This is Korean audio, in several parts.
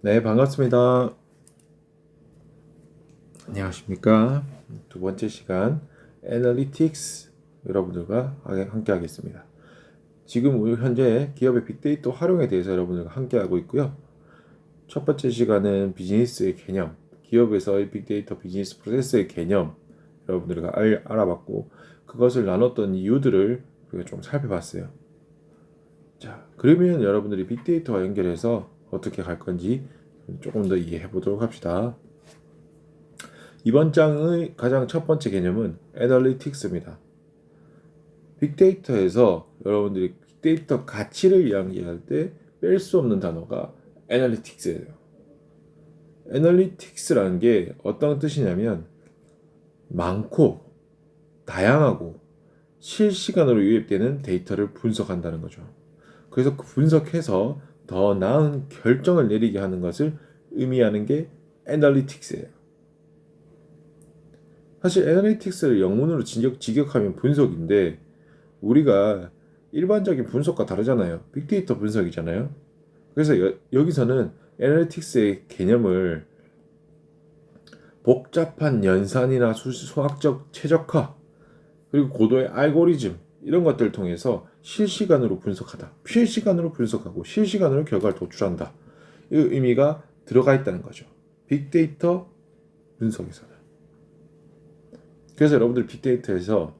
네, 반갑습니다. 안녕하십니까? 두 번째 시간 애널리틱스 여러분들과 함께 하겠습니다. 지금 우리 현재 기업의 빅데이터 활용에 대해서 여러분들과 함께 하고 있고요. 첫 번째 시간은 비즈니스의 개념, 기업에서의 빅데이터 비즈니스 프로세스의 개념 여러분들과 알아봤고 그것을 나눴던 이유들을 우리가 좀 살펴봤어요. 자, 그러면 여러분들이 빅데이터와 연결해서 어떻게 갈 건지 조금 더 이해해 보도록 합시다. 이번 장의 가장 첫 번째 개념은 애널리틱스입니다. 빅데이터에서 여러분들이 빅데이터 가치를 이야기할 때 뺄 수 없는 단어가 애널리틱스예요. 애널리틱스라는 게 어떤 뜻이냐면 많고 다양하고 실시간으로 유입되는 데이터를 분석한다는 거죠. 그래서 그 분석해서 더 나은 결정을 내리게 하는 것을 의미하는 게 애널리틱스예요. 사실 애널리틱스를 영문으로 직역하면 분석인데 우리가 일반적인 분석과 다르잖아요. 빅데이터 분석이잖아요. 그래서 여기서는 애널리틱스의 개념을 복잡한 연산이나 수학적 최적화 그리고 고도의 알고리즘 이런 것들을 통해서 실시간으로 분석하다. 실시간으로 분석하고 실시간으로 결과를 도출한다. 이 의미가 들어가 있다는 거죠. 빅데이터 분석에서는. 그래서 여러분들 빅데이터에서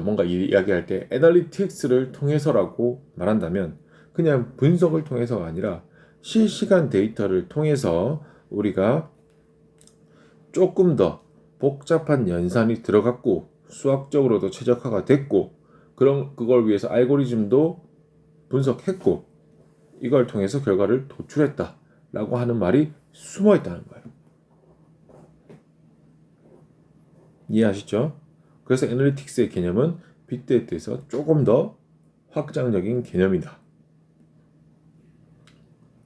뭔가 이야기할 때 애널리틱스를 통해서라고 말한다면 그냥 분석을 통해서가 아니라 실시간 데이터를 통해서 우리가 조금 더 복잡한 연산이 들어갔고 수학적으로도 최적화가 됐고 그걸 위해서 알고리즘도 분석했고 이걸 통해서 결과를 도출했다라고 하는 말이 숨어 있다는 거예요. 이해하시죠? 그래서 애널리틱스의 개념은 빅데이터에서 조금 더 확장적인 개념이다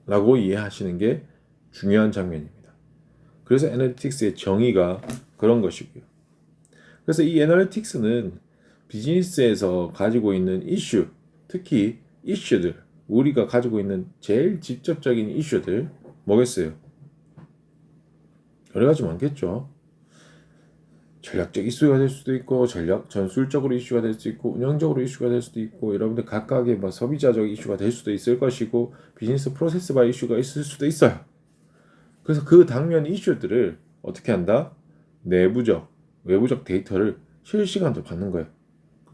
라고 이해하시는 게 중요한 장면입니다. 그래서 애널리틱스의 정의가 그런 것이고요. 그래서 이 애널리틱스는 비즈니스에서 가지고 있는 이슈, 특히 이슈들, 우리가 가지고 있는 제일 직접적인 이슈들 뭐겠어요? 여러 가지 많겠죠. 전략적 이슈가 될 수도 있고 전술적으로 이슈가 될 수도 있고 운영적으로 이슈가 될 수도 있고 여러분들 각각의 소비자적 이슈가 될 수도 있을 것이고 비즈니스 프로세스바 이슈가 있을 수도 있어요. 그래서 그 당면 이슈들을 어떻게 한다? 내부적, 외부적 데이터를 실시간으로 받는 거예요.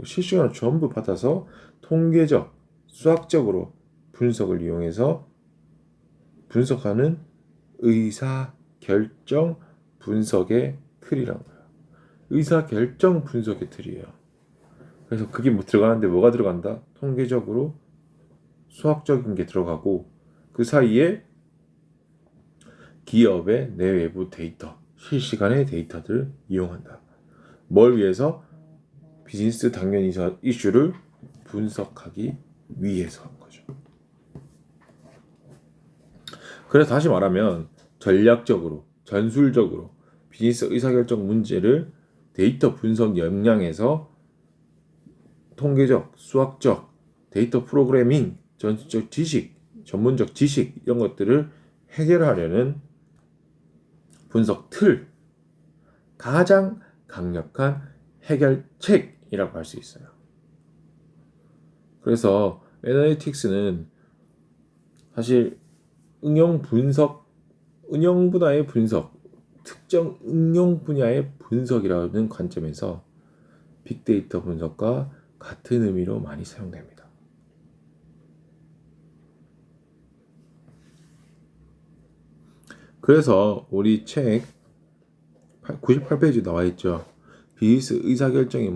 실시간으로 전부 받아서 통계적, 수학적으로 분석을 이용해서 분석하는 의사결정 분석의 틀이라고 해요. 의사결정 분석의 틀이에요. 그래서 그게 들어가는데 뭐가 들어간다? 통계적으로 수학적인 게 들어가고 그 사이에 기업의 내외부 데이터, 실시간의 데이터들을 이용한다. 뭘 위해서? 비즈니스 당면 이슈를 분석하기 위해서 한 거죠. 그래서 다시 말하면 전략적으로, 전술적으로 비즈니스 의사결정 문제를 데이터 분석 역량에서 통계적, 수학적, 데이터 프로그래밍, 전술적 지식, 전문적 지식 이런 것들을 해결하려는 분석 틀, 가장 강력한 해결책이라고 할 수 있어요. 그래서 애널리틱스는 사실 응용 분야의 분석, 특정 응용 분야의 분석이라는 관점에서 빅데이터 분석과 같은 의미로 많이 사용됩니다. 그래서 우리 책 98페이지 나와 있죠. 비즈니스 의사결정의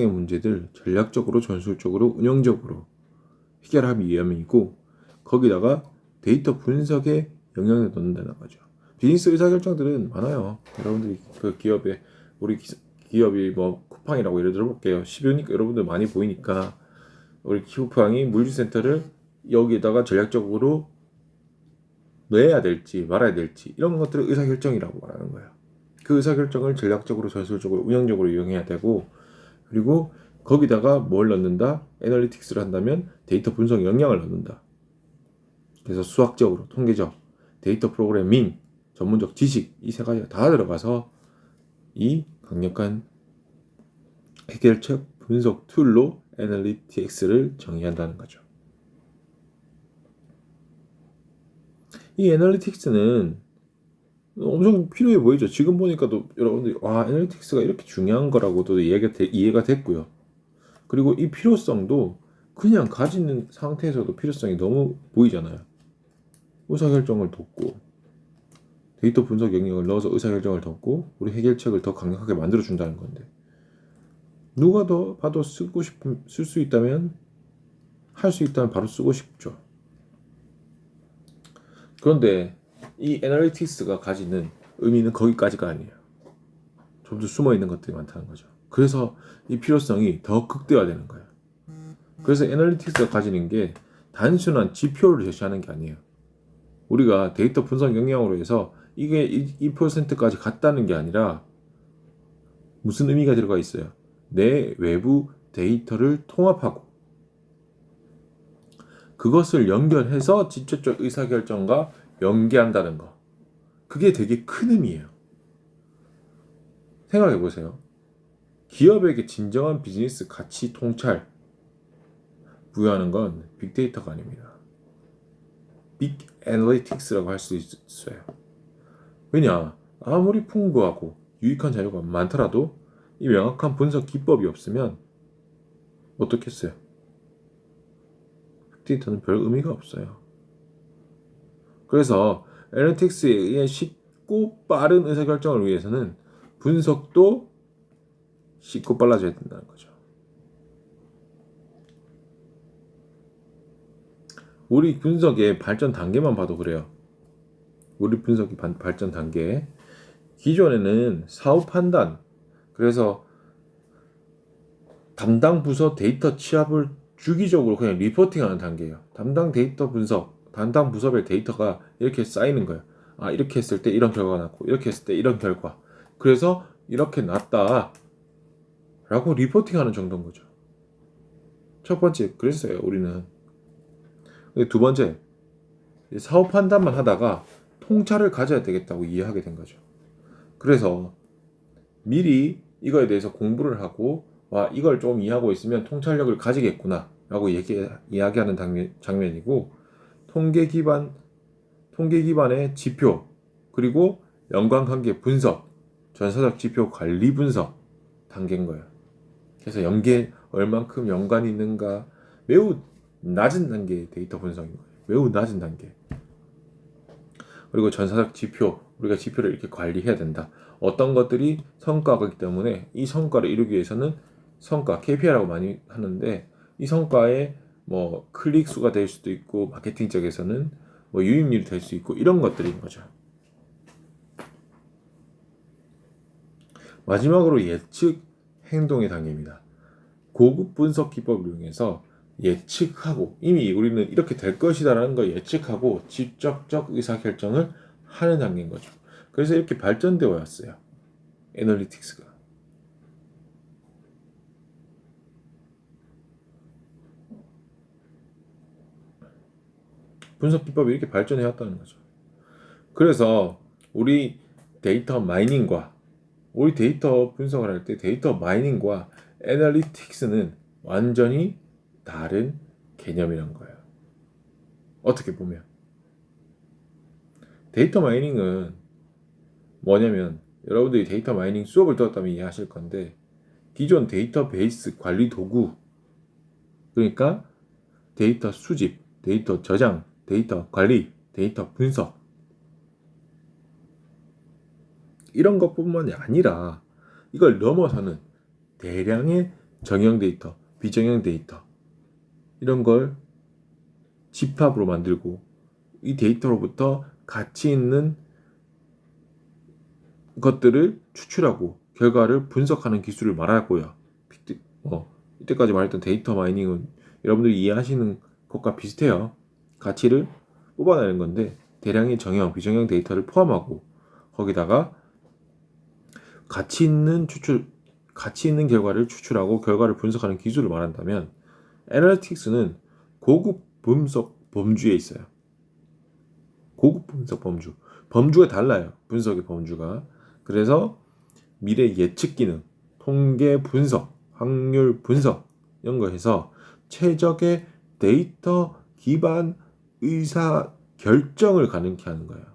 문제들 전략적으로, 전술적으로, 운영적으로 해결하기 위함이고 거기다가 데이터 분석에 영향을 넣는다는 거죠. 비즈니스 의사결정들은 많아요. 여러분들이 그 기업에 우리 기업이 쿠팡이라고 예를 들어볼게요. 쉬우니까 여러분들 많이 보이니까 우리 쿠팡이 물류센터를 여기에다가 전략적으로 넣어야 될지 말아야 될지 이런 것들을 의사결정이라고 말하는 거예요. 그 의사결정을 전략적으로, 전술적으로, 운영적으로 이용해야 되고 그리고 거기다가 뭘 넣는다? 애널리틱스를 한다면 데이터 분석 역량을 넣는다. 그래서 수학적으로, 통계적, 데이터 프로그래밍, 전문적 지식 이 세 가지가 다 들어가서 이 강력한 해결책 분석 툴로 애널리틱스를 정의한다는 거죠. 이 애널리틱스는 엄청 필요해 보이죠. 지금 보니까도 여러분들이 와 애널리틱스가 이렇게 중요한 거라고도 이해가 됐고요. 그리고 이 필요성도 그냥 가지는 상태에서도 필요성이 너무 보이잖아요. 의사결정을 돕고 데이터 분석 영역을 넣어서 의사결정을 돕고 우리 해결책을 더 강력하게 만들어준다는 건데 누가 더 봐도 쓰고 싶으면 쓸 수 있다면 할 수 있다면 바로 쓰고 싶죠. 그런데 이 애널리틱스가 가지는 의미는 거기까지가 아니에요. 좀 더 숨어 있는 것들이 많다는 거죠. 그래서 이 필요성이 더 극대화되는 거예요. 그래서 애널리틱스가 가지는 게 단순한 지표를 제시하는 게 아니에요. 우리가 데이터 분석 역량으로 해서 이게 이 퍼센트까지 갔다는 게 아니라 무슨 의미가 들어가 있어요? 내 외부 데이터를 통합하고 그것을 연결해서 직접적 의사결정과 연계한다는 거. 그게 되게 큰 의미예요. 생각해 보세요. 기업에게 진정한 비즈니스 가치 통찰 부여하는 건 빅데이터가 아닙니다. 빅 애널리틱스라고 할 수 있어요. 왜냐? 아무리 풍부하고 유익한 자료가 많더라도 이 명확한 분석 기법이 없으면 어떻겠어요? 빅데이터는 별 의미가 없어요. 그래서 애널리틱스에 의해 쉽고 빠른 의사결정을 위해서는 분석도 쉽고 빨라져야 된다는 거죠. 우리 분석의 발전 단계만 봐도 그래요. 우리 분석의 발전 단계. 기존에는 사후 판단, 그래서 담당 부서 데이터 취합을 주기적으로 그냥 리포팅하는 단계예요. 담당 데이터 분석, 담당 부서별 데이터가 이렇게 쌓이는 거예요. 아, 이렇게 했을 때 이런 결과가 났고, 이렇게 했을 때 이런 결과. 그래서 이렇게 났다. 라고 리포팅하는 정도인 거죠. 첫 번째, 그랬어요, 우리는. 두 번째, 사후 판단만 하다가 통찰을 가져야 되겠다고 이해하게 된 거죠. 그래서 미리 이거에 대해서 공부를 하고 와 이걸 좀 이해하고 있으면 통찰력을 가지겠구나 라고 이야기하는 장면이고 통계 기반의 지표 그리고 연관관계 분석 전사적 지표 관리 분석 단계인 거예요. 그래서 얼만큼 연관이 있는가 매우 낮은 단계의 데이터 분석인 거예요. 매우 낮은 단계. 그리고 전사적 지표, 우리가 지표를 이렇게 관리해야 된다. 어떤 것들이 성과이기 때문에 이 성과를 이루기 위해서는 성과, KPI라고 많이 하는데 이 성과의 뭐 클릭 수가 될 수도 있고 마케팅 쪽에서는 뭐 유입률이 될 수 있고 이런 것들인 거죠. 마지막으로 예측 행동의 단계입니다. 고급 분석 기법을 이용해서 예측하고 이미 우리는 이렇게 될 것이다라는 걸 예측하고 직접적 의사결정을 하는 단계인 거죠. 그래서 이렇게 발전되어 왔어요. 애널리틱스가. 분석 기법이 이렇게 발전해 왔다는 거죠. 그래서 우리 데이터 마이닝과 우리 데이터 분석을 할 때 데이터 마이닝과 애널리틱스는 완전히 다른 개념이란 거예요. 어떻게 보면 데이터 마이닝은 뭐냐면 여러분들이 데이터 마이닝 수업을 들었다면 이해하실 건데 기존 데이터베이스 관리 도구 그러니까 데이터 수집, 데이터 저장, 데이터 관리, 데이터 분석 이런 것뿐만이 아니라 이걸 넘어서는 대량의 정형 데이터, 비정형 데이터 이런 걸 집합으로 만들고 이 데이터로부터 가치 있는 것들을 추출하고 결과를 분석하는 기술을 말하고요. 이때까지 말했던 데이터 마이닝은 여러분들이 이해하시는 것과 비슷해요. 가치를 뽑아내는 건데 대량의 정형, 비정형 데이터를 포함하고 거기다가 가치 있는 결과를 추출하고 결과를 분석하는 기술을 말한다면 애널리틱스는 고급 분석 범주에 있어요. 고급 분석 범주. 범주가 달라요. 분석의 범주가. 그래서 미래 예측 기능, 통계 분석, 확률 분석 이런 거 해서 최적의 데이터 기반 의사 결정을 가능케 하는 거예요.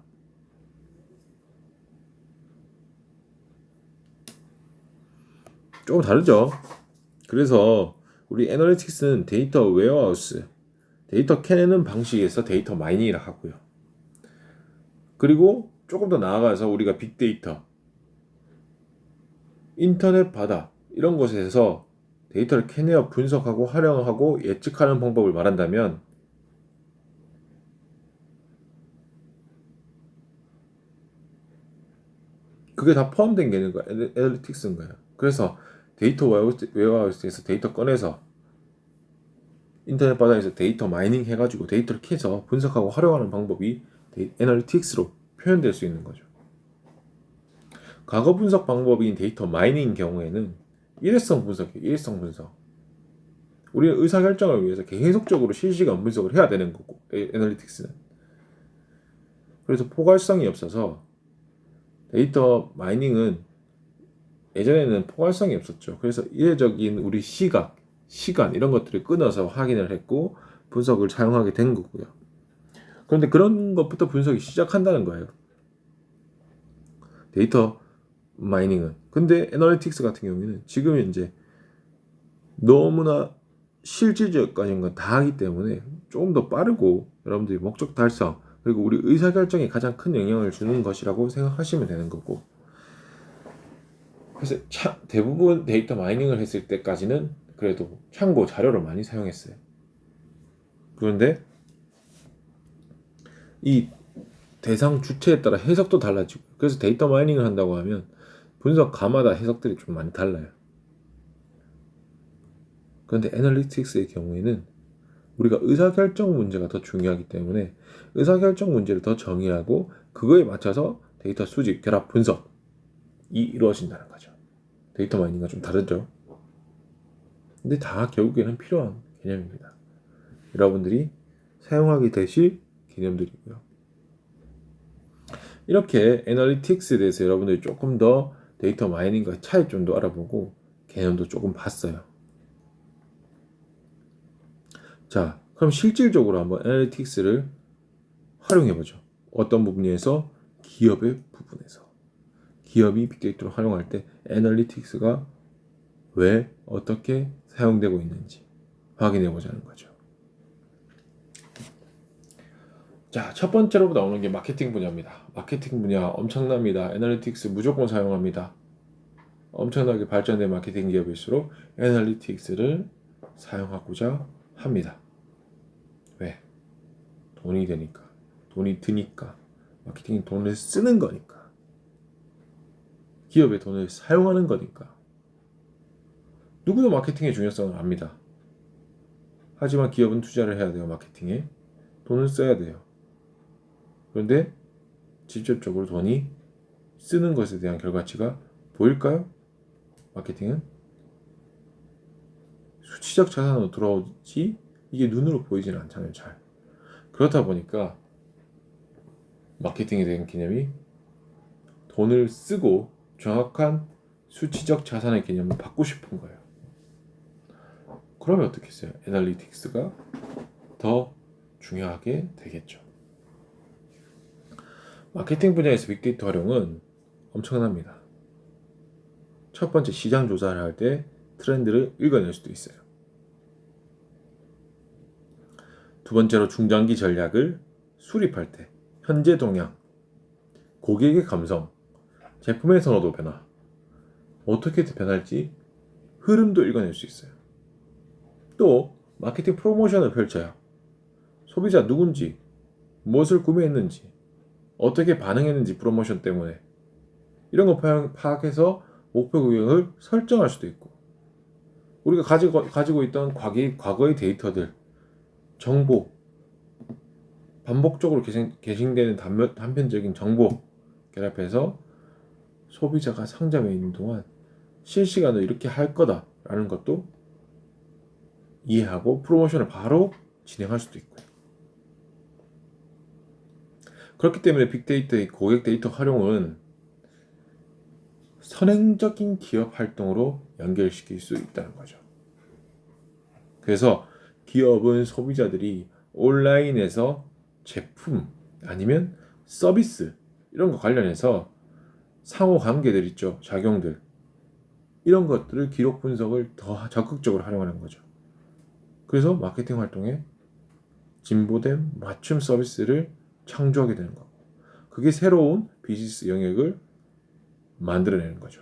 조금 다르죠. 그래서 우리 애널리틱스는 데이터 웨어하우스, 데이터 캐내는 방식에서 데이터 마이닝이라 하고요. 그리고 조금 더 나아가서 우리가 빅데이터, 인터넷 바다 이런 곳에서 데이터를 캐내어 분석하고 활용하고 예측하는 방법을 말한다면 그게 다 포함된 개념가 애널리틱스인 거예요. 그래서 데이터 웨어하우스에서 데이터 꺼내서 인터넷 바다에서 데이터 마이닝 해가지고 데이터를 캐서 분석하고 활용하는 방법이 애널리틱스로 표현될 수 있는 거죠. 과거 분석 방법인 데이터 마이닝 경우에는 일회성 분석이에요. 일회성 분석. 우리는 의사결정을 위해서 계속적으로 실시간 분석을 해야 되는 거고 애널리틱스는. 그래서 포괄성이 없어서 데이터 마이닝은 예전에는 포괄성이 없었죠. 그래서 이례적인 우리 시간 이런 것들을 끊어서 확인을 했고 분석을 사용하게 된 거고요. 그런데 그런 것부터 분석이 시작한다는 거예요. 데이터 마이닝은. 근데 애널리틱스 같은 경우에는 지금 이제 너무나 실질적인 건 다 하기 때문에 조금 더 빠르고 여러분들이 목적 달성 그리고 우리 의사결정에 가장 큰 영향을 주는 것이라고 생각하시면 되는 거고, 그래서 대부분 데이터 마이닝을 했을 때까지는 그래도 참고 자료를 많이 사용했어요. 그런데 이 대상 주체에 따라 해석도 달라지고, 그래서 데이터 마이닝을 한다고 하면 분석가마다 해석들이 좀 많이 달라요. 그런데 애널리틱스의 경우에는 우리가 의사결정 문제가 더 중요하기 때문에 의사결정 문제를 더 정의하고 그거에 맞춰서 데이터 수집, 결합, 분석이 이루어진다는 거죠. 데이터 마이닝과 좀 다르죠. 근데 다 결국에는 필요한 개념입니다. 여러분들이 사용하게 되실 개념들이고요. 이렇게 애널리틱스에 대해서 여러분들이 조금 더 데이터 마이닝과 차이점도 알아보고 개념도 조금 봤어요. 자, 그럼 실질적으로 한번 애널리틱스를 활용해보죠. 어떤 부분에서? 기업의 부분에서. 기업이 빅데이터를 활용할 때 애널리틱스가 왜 어떻게 사용되고 있는지 확인해보자는 거죠. 자, 첫 번째로 나오는 게 마케팅 분야입니다. 마케팅 분야 엄청납니다. 애널리틱스 무조건 사용합니다. 엄청나게 발전된 마케팅 기업일수록 애널리틱스를 사용하고자 합니다. 왜? 돈이 되니까. 돈이 드니까. 마케팅이 돈을 쓰는 거니까. 기업의 돈을 사용하는 거니까. 누구도 마케팅의 중요성을 압니다. 하지만 기업은 투자를 해야 돼요. 마케팅에. 돈을 써야 돼요. 그런데 직접적으로 돈이 쓰는 것에 대한 결과치가 보일까요? 마케팅은 수치적 자산으로 돌아오지 이게 눈으로 보이지는 않잖아요. 잘. 그렇다 보니까 마케팅에 대한 개념이 돈을 쓰고 정확한 수치적 자산의 개념을 받고 싶은 거예요. 그러면 어떻게 했어요? 애널리틱스가 더 중요하게 되겠죠. 마케팅 분야에서 빅데이터 활용은 엄청납니다. 첫 번째, 시장 조사를 할 때 트렌드를 읽어낼 수도 있어요. 두 번째로, 중장기 전략을 수립할 때 현재 동향, 고객의 감성, 제품의 선호도 변화, 어떻게 변할지 흐름도 읽어낼 수 있어요. 또 마케팅 프로모션을 펼쳐야 소비자 누군지, 무엇을 구매했는지, 어떻게 반응했는지 프로모션 때문에 이런 거 파악해서 목표 고객을 설정할 수도 있고, 우리가 가지고 있던 과거의 데이터들, 정보, 반복적으로 개신되는 단편적인 정보 결합해서 소비자가 상점에 있는 동안 실시간으로 이렇게 할 거다라는 것도 이해하고 프로모션을 바로 진행할 수도 있고요. 그렇기 때문에 빅데이터의 고객 데이터 활용은 선행적인 기업 활동으로 연결시킬 수 있다는 거죠. 그래서 기업은 소비자들이 온라인에서 제품 아니면 서비스 이런 거 관련해서 상호 관계들 있죠. 작용들. 이런 것들을 기록 분석을 더 적극적으로 활용하는 거죠. 그래서 마케팅 활동에 진보된 맞춤 서비스를 창조하게 되는 거고, 그게 새로운 비즈니스 영역을 만들어내는 거죠.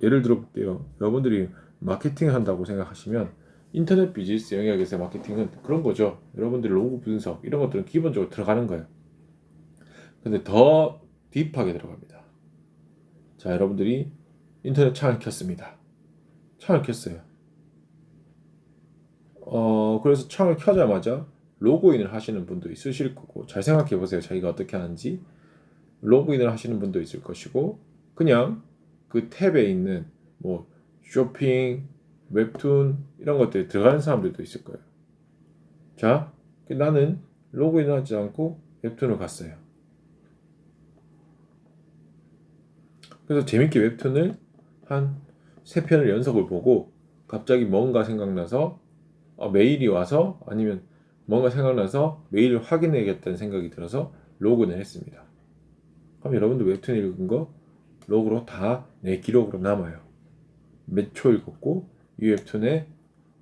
예를 들어 볼게요. 여러분들이 마케팅 한다고 생각하시면 인터넷 비즈니스 영역에서 마케팅은 그런 거죠. 여러분들이 로고 분석 이런 것들은 기본적으로 들어가는 거예요. 근데 더 딥하게 들어갑니다. 자, 여러분들이 인터넷 창을 켰습니다. 창을 켰어요. 그래서 창을 켜자마자 로그인을 하시는 분도 있으실 거고, 잘 생각해 보세요. 자기가 어떻게 하는지. 로그인을 하시는 분도 있을 것이고, 그냥 그 탭에 있는 뭐 쇼핑, 웹툰 이런 것들이 들어가는 사람들도 있을 거예요. 자, 나는 로그인을 하지 않고 웹툰을 갔어요. 그래서 재밌게 웹툰을 한 3편을 연속을 보고 갑자기 뭔가 생각나서 메일이 와서, 아니면 뭔가 생각나서 메일을 확인해야겠다는 생각이 들어서 로그인을 했습니다. 그럼 여러분들 웹툰 읽은 거 로그로 다 내 기록으로 남아요. 몇 초 읽었고 이 웹툰에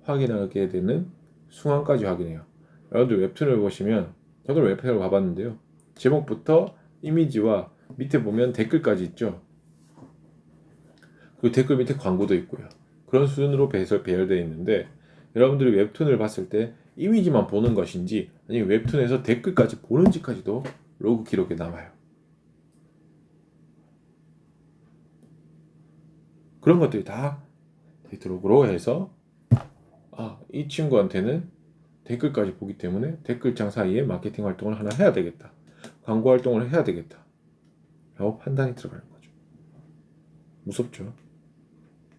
확인하게 되는 순간까지 확인해요. 여러분들 웹툰을 보시면, 저도 웹툰을 봐봤는데요. 제목부터 이미지와 밑에 보면 댓글까지 있죠. 그 댓글 밑에 광고도 있고요. 그런 수준으로 배열되어 있는데, 여러분들이 웹툰을 봤을 때 이미지만 보는 것인지 아니면 웹툰에서 댓글까지 보는지까지도 로그 기록에 남아요. 그런 것들이 다 데이터로그로 해서 이 친구한테는 댓글까지 보기 때문에 댓글창 사이에 마케팅 활동을 하나 해야 되겠다, 광고 활동을 해야 되겠다 라고 판단이 들어가는 거죠. 무섭죠?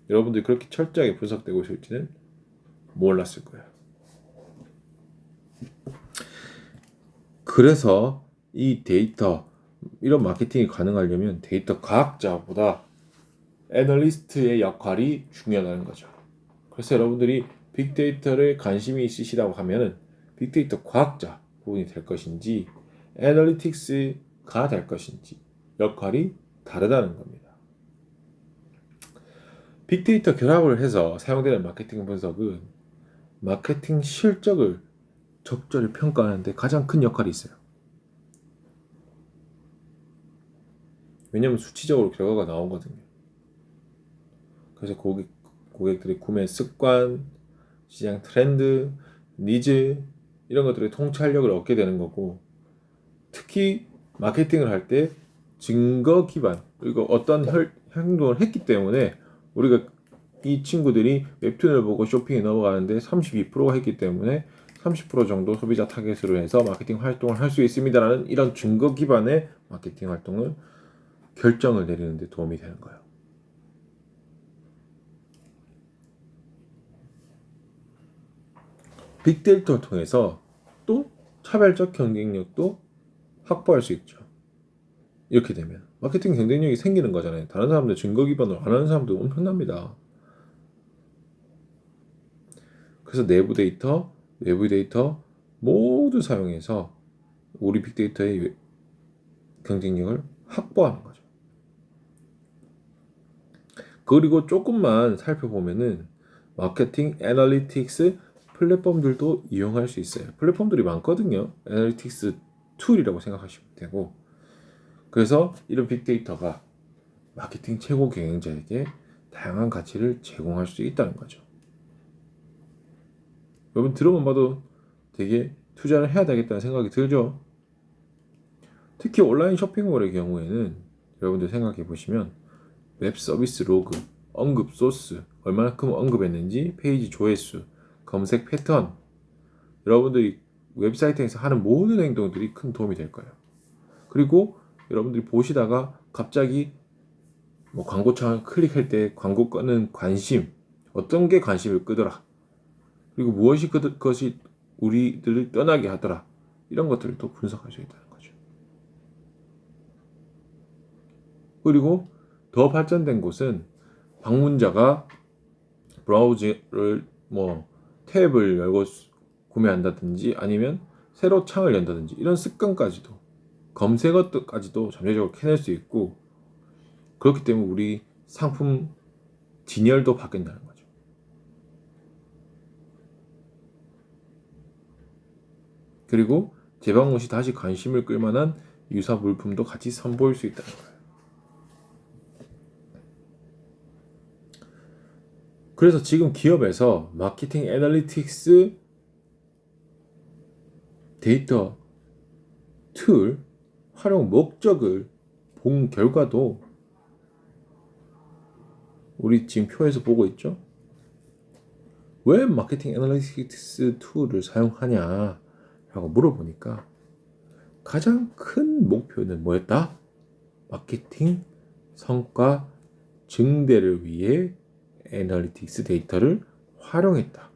여러분들이 그렇게 철저하게 분석되고 있을지는 몰랐을 거예요. 그래서 이 데이터, 이런 마케팅이 가능하려면 데이터 과학자보다 애널리스트의 역할이 중요하다는 거죠. 그래서 여러분들이 빅데이터를 관심이 있으시다고 하면은 빅데이터 과학자 부분이 될 것인지 애널리틱스가 될 것인지 역할이 다르다는 겁니다. 빅데이터 결합을 해서 사용되는 마케팅 분석은 마케팅 실적을 적절히 평가하는데 가장 큰 역할이 있어요. 왜냐하면 수치적으로 결과가 나오거든요. 그래서 고객들의 구매 습관, 시장 트렌드, 니즈 이런 것들의 통찰력을 얻게 되는 거고, 특히 마케팅을 할 때 증거 기반, 그리고 어떤 행동을 했기 때문에 우리가 이 친구들이 웹툰을 보고 쇼핑에 넘어가는데 32%가 했기 때문에 30% 정도 소비자 타겟으로 해서 마케팅 활동을 할 수 있습니다라는 이런 증거 기반의 마케팅 활동을 결정을 내리는 데 도움이 되는 거예요. 빅데이터를 통해서 또 차별적 경쟁력도 확보할 수 있죠. 이렇게 되면 마케팅 경쟁력이 생기는 거잖아요. 다른 사람들 증거 기반으로 안 하는 사람도 엄청납니다. 그래서 내부 데이터, 외부 데이터 모두 사용해서 우리 빅데이터의 경쟁력을 확보하는 거죠. 그리고 조금만 살펴보면은 마케팅 애널리틱스 플랫폼들도 이용할 수 있어요. 플랫폼들이 많거든요. 애널리틱스 툴이라고 생각하시면 되고, 그래서 이런 빅데이터가 마케팅 최고 경영자에게 다양한 가치를 제공할 수 있다는 거죠. 여러분 들어만 봐도 되게 투자를 해야 되겠다는 생각이 들죠. 특히 온라인 쇼핑몰의 경우에는 여러분들 생각해 보시면 웹 서비스 로그, 언급 소스, 얼마만큼 언급했는지, 페이지 조회수, 검색 패턴, 여러분들이 웹사이트에서 하는 모든 행동들이 큰 도움이 될 거예요. 그리고 여러분들이 보시다가 갑자기 뭐 광고창을 클릭할 때 광고 끄는 관심, 어떤 게 관심을 끄더라, 그리고 무엇이 그것이 우리들을 떠나게 하더라, 이런 것들을 또 분석할 수 있다는 거죠. 그리고 더 발전된 곳은 방문자가 브라우저를 뭐 탭을 열고 구매한다든지 아니면 새로 창을 연다든지 이런 습관까지도 검색어까지도 잠재적으로 캐낼 수 있고, 그렇기 때문에 우리 상품 진열도 바뀐다는 거죠. 그리고 재방문 시 다시 관심을 끌만한 유사 물품도 같이 선보일 수 있다는 거예요. 그래서 지금 기업에서 마케팅 애널리틱스 데이터 툴 활용 목적을 본 결과도 우리 지금 표에서 보고 있죠. 왜 마케팅 애널리틱스 툴을 사용하냐라고 물어보니까 가장 큰 목표는 뭐였다? 마케팅 성과 증대를 위해 애널리틱스 데이터를 활용했다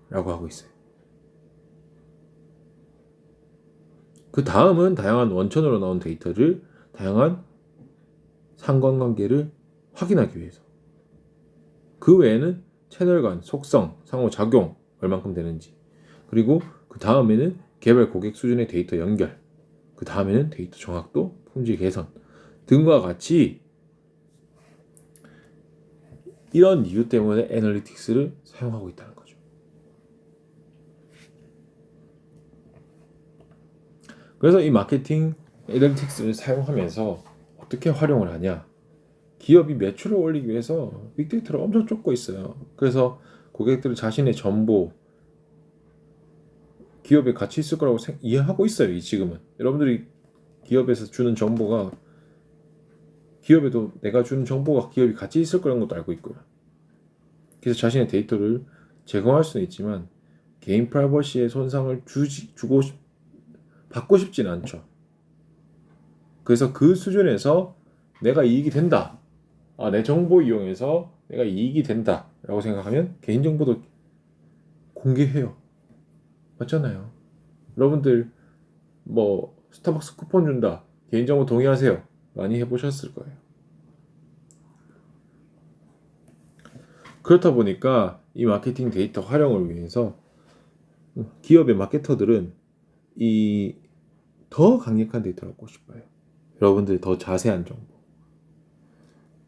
라고 하고 있어요. 그 다음은 다양한 원천으로 나온 데이터를 다양한 상관관계를 확인하기 위해서, 그 외에는 채널 간 속성, 상호작용 얼만큼 되는지, 그리고 그 다음에는 개별 고객 수준의 데이터 연결, 그 다음에는 데이터 정확도, 품질 개선 등과 같이 이런 이유 때문에 애널리틱스를 사용하고 있다는 거죠. 그래서 이 마케팅 애널리틱스를 사용하면서 어떻게 활용을 하냐? 기업이 매출을 올리기 위해서 빅데이터를 엄청 쫓고 있어요. 그래서 고객들은 자신의 정보, 기업에 가치 있을 거라고 이해하고 있어요. 지금은 여러분들이 기업에서 주는 정보가, 기업에도 내가 주는 정보가 기업이 가치 있을 거라는 것도 알고 있고요. 그래서 자신의 데이터를 제공할 수는 있지만 개인 프라이버시의 손상을 받고 싶지는 않죠. 그래서 그 수준에서 내가 이익이 된다, 내 정보 이용해서 내가 이익이 된다 라고 생각하면 개인정보도 공개해요. 맞잖아요. 여러분들 뭐 스타벅스 쿠폰 준다, 개인정보 동의하세요? 많이 해보셨을 거예요. 그렇다 보니까 이 마케팅 데이터 활용을 위해서 기업의 마케터들은 이 더 강력한 데이터를 얻고 싶어요. 여러분들이 더 자세한 정보.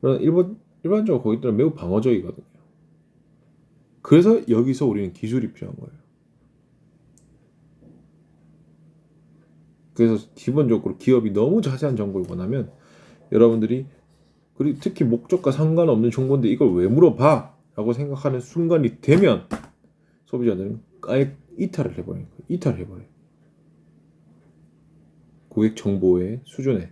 그러나 일반적으로 거기들은 매우 방어적이거든요. 그래서 여기서 우리는 기술이 필요한 거예요. 그래서 기본적으로 기업이 너무 자세한 정보를 원하면 여러분들이, 그리고 특히 목적과 상관없는 정보인데 이걸 왜 물어봐? 라고 생각하는 순간이 되면 소비자들은 아예 이탈을 해버려요. 고객 정보의 수준에.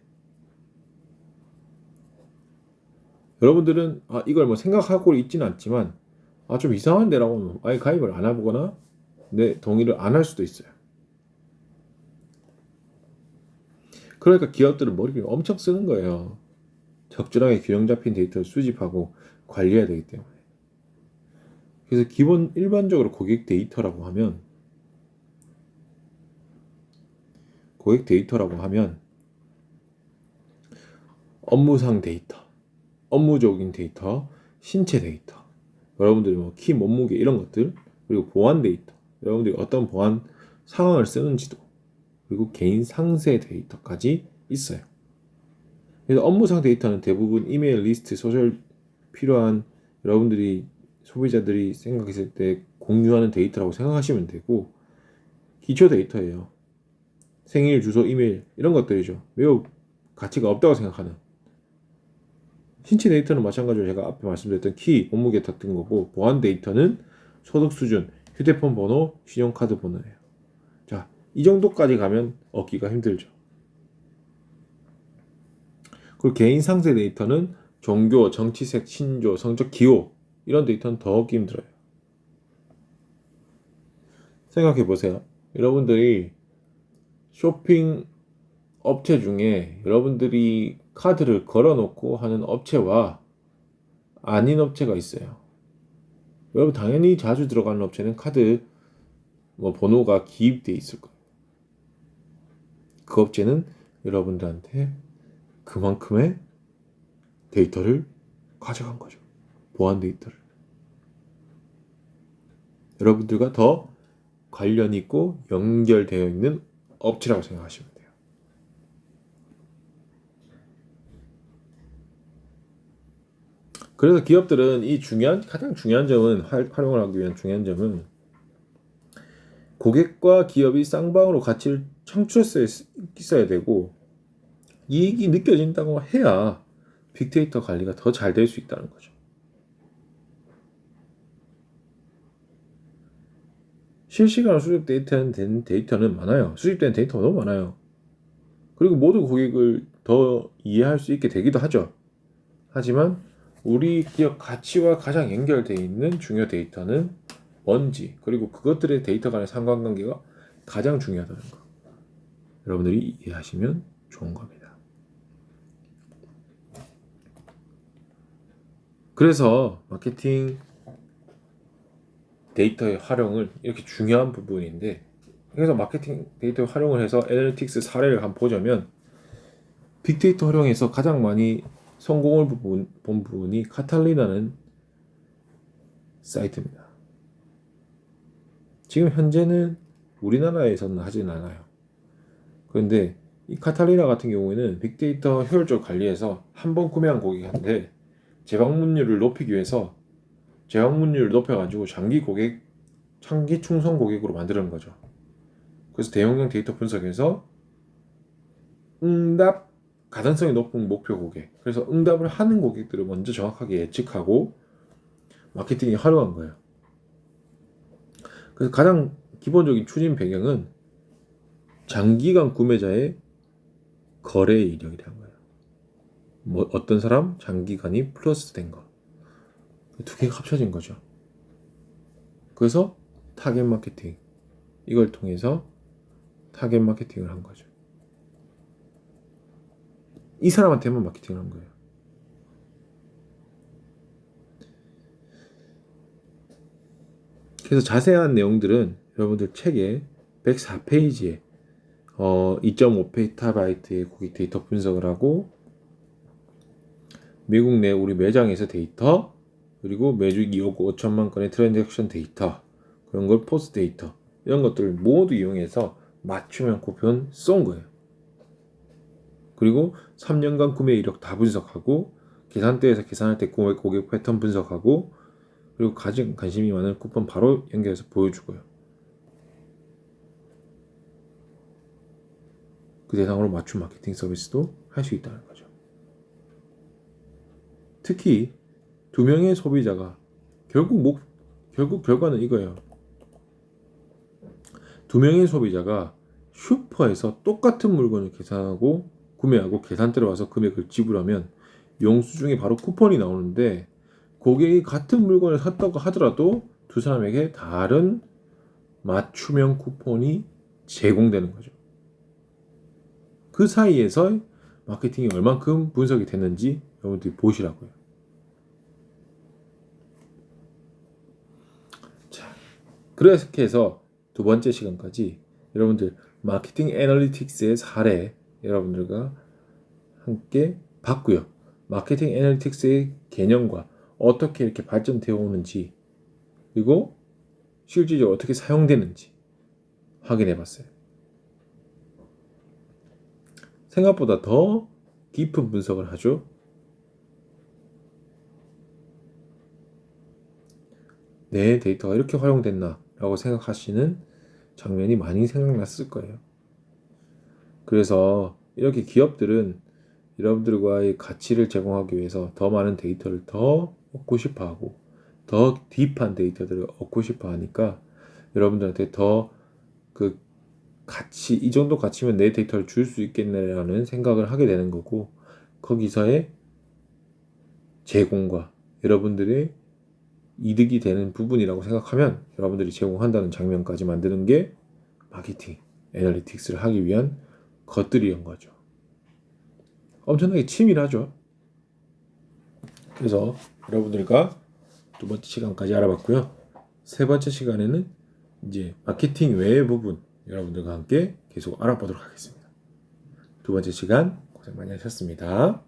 여러분들은 이걸 뭐 생각하고 있지는 않지만 좀 이상한데라고 하면 아예 가입을 안 해보거나 내 동의를 안 할 수도 있어요. 그러니까 기업들은 머리를 엄청 쓰는 거예요. 적절하게 균형 잡힌 데이터를 수집하고 관리해야 되기 때문에. 그래서 일반적으로 고객 데이터라고 하면 업무상 데이터, 업무적인 데이터, 신체 데이터, 여러분들이 뭐 키, 몸무게 이런 것들, 그리고 보안 데이터, 여러분들이 어떤 보안 상황을 쓰는지도, 그리고 개인 상세 데이터까지 있어요. 그래서 업무상 데이터는 대부분 이메일 리스트, 소셜 필요한 여러분들이 소비자들이 생각했을 때 공유하는 데이터라고 생각하시면 되고, 기초 데이터예요. 생일, 주소, 이메일 이런 것들이죠. 매우 가치가 없다고 생각하는. 신체 데이터는 마찬가지로 제가 앞에 말씀드렸던 키, 몸무게 같은 거고, 보안 데이터는 소득 수준, 휴대폰 번호, 신용카드 번호예요. 자, 이 정도까지 가면 얻기가 힘들죠. 그리고 개인 상세 데이터는 종교, 정치색, 신조, 성적 기호 이런 데이터는 더 얻기 힘들어요. 생각해 보세요. 여러분들이 쇼핑 업체 중에 여러분들이 카드를 걸어놓고 하는 업체와 아닌 업체가 있어요. 여러분 당연히 자주 들어가는 업체는 카드 번호가 기입돼 있을 거예요. 그 업체는 여러분들한테 그만큼의 데이터를 가져간 거죠. 보안 데이터를. 여러분들과 더 관련 있고 연결되어 있는 업체라고 생각하시면 돼요. 그래서 기업들은 가장 중요한 점은 활용을 하기 위한 중요한 점은 고객과 기업이 쌍방으로 가치를 창출할 수 있어야 되고 이익이 느껴진다고 해야 빅데이터 관리가 더 잘 될 수 있다는 거죠. 실시간으로 수집된 데이터는 많아요. 수집된 데이터가 너무 많아요. 그리고 모두 고객을 더 이해할 수 있게 되기도 하죠. 하지만 우리 기업 가치와 가장 연결되어 있는 중요 데이터는 뭔지, 그리고 그것들의 데이터 간의 상관관계가 가장 중요하다는 거. 여러분들이 이해하시면 좋은 겁니다. 그래서 마케팅 데이터의 활용을 이렇게 중요한 부분인데, 그래서 마케팅 데이터 활용을 해서 애널리틱스 사례를 한번 보자면 빅데이터 활용해서 가장 많이 성공을 본 부분이 카탈리나는 사이트입니다. 지금 현재는 우리나라에서는 하진 않아요. 그런데 이 카탈리나 같은 경우에는 빅데이터 효율적 관리에서 한 번 구매한 고객한테 재방문율을 높이기 위해서 재방문율을 높여가지고 장기 충성 고객으로 만드는 거죠. 그래서 대용량 데이터 분석에서 응답 가능성이 높은 목표 고객, 그래서 응답을 하는 고객들을 먼저 정확하게 예측하고 마케팅에 활용한 거예요. 그래서 가장 기본적인 추진 배경은 장기간 구매자의 거래 이력이라는 거예요. 뭐 어떤 사람 장기간이 플러스 된 거, 두 개가 합쳐진 거죠. 그래서 타겟 마케팅, 이걸 통해서 타겟 마케팅을 한 거죠. 이 사람한테만 마케팅을 한 거예요. 그래서 자세한 내용들은 여러분들 책에 104페이지에 2.5페타바이트의 고객 데이터 분석을 하고 미국 내 우리 매장에서 데이터, 그리고 매주 2억 5천만 건의 트랜잭션 데이터, 그런 걸 포스 데이터, 이런 것들을 모두 이용해서 맞춤형 쿠폰 쏜 거예요. 그리고 3년간 구매 이력 다 분석하고 계산대에서 계산할 때 고객 패턴 분석하고, 그리고 가장 관심이 많은 쿠폰 바로 연결해서 보여주고요. 그 대상으로 맞춤 마케팅 서비스도 할 수 있다는 거죠. 특히 2명의 소비자가 결국 결과는 이거예요. 2명의 소비자가 슈퍼에서 똑같은 물건을 구매하고 계산대로 와서 금액을 지불하면 영수증에 바로 쿠폰이 나오는데, 고객이 같은 물건을 샀다고 하더라도 두 사람에게 다른 맞춤형 쿠폰이 제공되는 거죠. 그 사이에서 마케팅이 얼만큼 분석이 됐는지 여러분들이 보시라고요. 자, 그렇게 해서 두 번째 시간까지 여러분들 마케팅 애널리틱스의 사례 여러분들과 함께 봤고요. 마케팅 애널리틱스의 개념과 어떻게 이렇게 발전되어 오는지, 그리고 실질적으로 어떻게 사용되는지 확인해 봤어요. 생각보다 더 깊은 분석을 하죠. 내 데이터가 이렇게 활용됐나 라고 생각하시는 장면이 많이 생각났을 거예요. 그래서 이렇게 기업들은 여러분들과의 가치를 제공하기 위해서 더 많은 데이터를 더 얻고 싶어 하고, 더 딥한 데이터들을 얻고 싶어 하니까 여러분들한테 더 그 가치, 이 정도 가치면 내 데이터를 줄 수 있겠네라는 생각을 하게 되는 거고, 거기서의 제공과 여러분들의 이득이 되는 부분이라고 생각하면 여러분들이 제공한다는 장면까지 만드는 게 마케팅 애널리틱스를 하기 위한 것들이란 거죠. 엄청나게 치밀하죠. 그래서 여러분들과 두 번째 시간까지 알아봤고요. 세 번째 시간에는 이제 마케팅 외의 부분 여러분들과 함께 계속 알아보도록 하겠습니다. 두 번째 시간 고생 많이 하셨습니다.